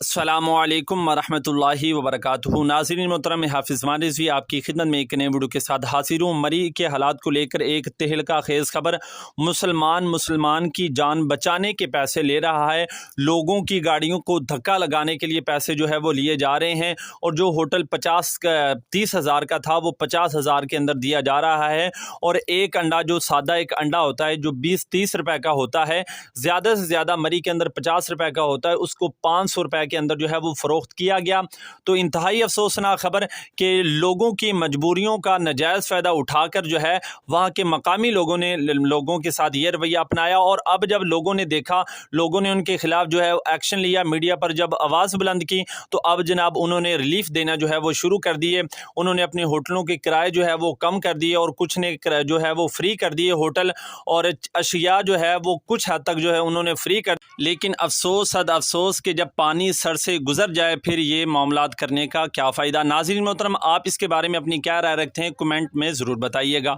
अस्सलामुअलैकुम वरहमतुल्लाहि वबरकातुहू। नाज़रीन मोहतरम, हाफिज़ मान रिज़वी आपकी खिदमत में एक नए वीडियो के साथ हाजिर हूँ। मरी के हालात को लेकर एक तहलका खेज़ खबर। मुसलमान की जान बचाने के पैसे ले रहा है, लोगों की गाड़ियों को धक्का लगाने के लिए पैसे जो है वो लिए जा रहे हैं, और जो होटल 30 हज़ार का था वो 50 हज़ार के अंदर दिया जा रहा है। और एक अंडा, जो सादा एक अंडा होता है जो 20-30 रुपए का होता है, ज़्यादा से ज़्यादा मरी के अंदर 50 रुपए का होता है, उसको 500 रुपए के अंदर जो है वो फ़रोख्त किया गया। तो इंतहाई अफसोसनाक खबर कि लोगों की मजबूरियों का नाजायज़ फ़ायदा उठाकर जो है वहाँ के मकामी लोगों ने लोगों के साथ ये रवैया अपनाया। और अब जब लोगों ने देखा, लोगों ने उनके खिलाफ जो है एक्शन लिया, मीडिया पर जब आवाज़ बुलंद की, तो अब जनाब उन्होंने रिलीफ देना जो है वो शुरू कर दिए। उन्होंने अपने होटलों के किराए जो है वो कम कर दिए, और कुछ ने जो है वो फ्री कर दिए होटल, और अशिया जो है वो कुछ हद तक जो है उन्होंने फ्री कर। लेकिन अफसोस सद अफसोस कि जब पानी सर से गुजर जाए फिर ये मामलात करने का क्या फ़ायदा। नाज़रीन मोहतरम, आप इसके बारे में अपनी क्या राय रखते हैं, कमेंट में ज़रूर बताइएगा।